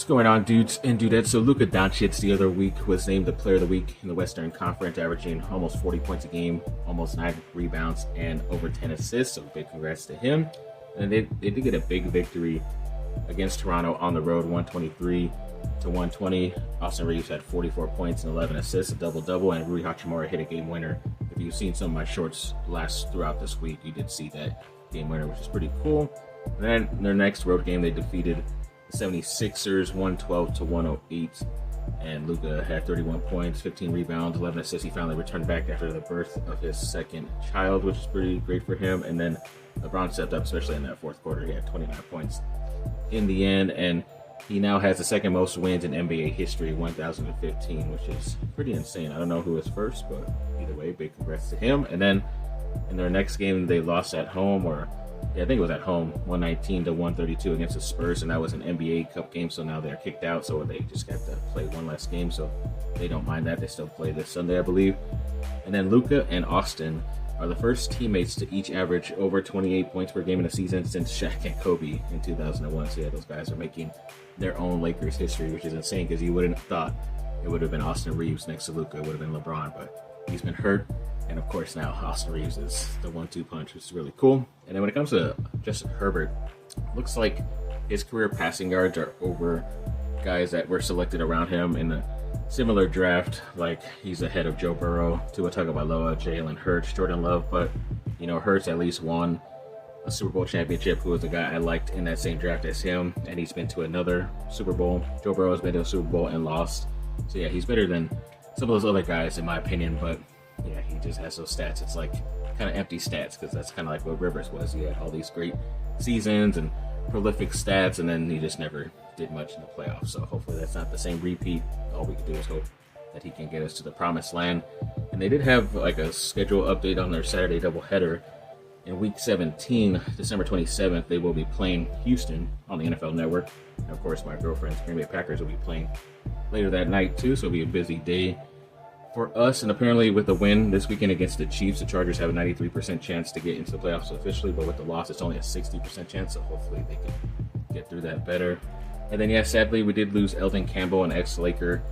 What's going on, dudes and dudettes? So Luka Doncic the other week was named the Player of the Week in the Western Conference, averaging almost 40 points a game, almost 9 rebounds, and over 10 assists. So big congrats to him. And they did get a big victory against Toronto on the road, 123-120. Austin Reeves had 44 points and 11 assists, a double-double, and Rui Hachimura hit a game winner. If you've seen some of my shorts throughout this week, you did see that game winner, which is pretty cool. And then their next road game, they defeated 76ers 112-108, and Luka had 31 points, 15 rebounds, 11 assists. He finally returned back after the birth of his second child, which is pretty great for him. And then LeBron stepped up, especially in that fourth quarter. He had 29 points in the end, and he now has the second most wins in NBA history, 1,015, which is pretty insane. I don't know who is first, but either way, big congrats to him. And then in their next game, they lost at home, I think it was at home, 119-132 against the Spurs, and that was an NBA Cup game, so now they're kicked out, so they just got to play one less game, so they don't mind that. They still play this Sunday, I believe. And then Luka and Austin are the first teammates to each average over 28 points per game in a season since Shaq and Kobe in 2001. So yeah, those guys are making their own Lakers history, which is insane because you wouldn't have thought it would have been Austin Reeves next to Luka. It would have been LeBron, but he's been hurt. And of course now Austin Reeves is the 1-2 punch, which is really cool. And then when it comes to Justin Herbert, looks like his career passing yards are over guys that were selected around him in a similar draft. Like he's ahead of Joe Burrow, Tua Tagovailoa, Jalen Hurts, Jordan Love. But you know, Hurts at least won a Super Bowl championship, who was the guy I liked in that same draft as him, and he's been to another Super Bowl. Joe Burrow has been to a Super Bowl and lost. So yeah, he's better than some of those other guys in my opinion, but yeah, he just has those stats. It's like kind of empty stats because that's kind of like what Rivers was. He had all these great seasons and prolific stats, and then he just never did much in the playoffs. So hopefully that's not the same repeat. All we can do is hope that he can get us to the promised land. And they did have like a schedule update on their Saturday doubleheader. In week 17, December 27th, they will be playing Houston on the NFL Network. And of course, my girlfriend's Green Bay Packers will be playing later that night too, so it'll be a busy day for us. And apparently with the win this weekend against the Chiefs, the Chargers have a 93% chance to get into the playoffs officially, but with the loss, it's only a 60% chance, so hopefully they can get through that better. And then, yeah, sadly, we did lose Eldon Campbell, an ex-Laker,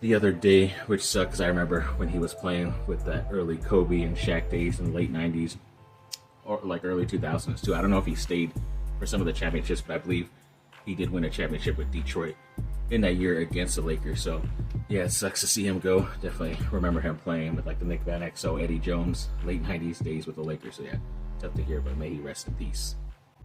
the other day, which sucks because I remember when he was playing with that early Kobe and Shaq days in the late 90s, or like early 2000s too. I don't know if he stayed for some of the championships, but I believe he did win a championship with Detroit in that year against the Lakers. So yeah, it sucks to see him go. Definitely remember him playing with like the Nick Van Exel, Eddie Jones, late 90s days with the Lakers. So yeah, tough to hear, but may he rest in peace.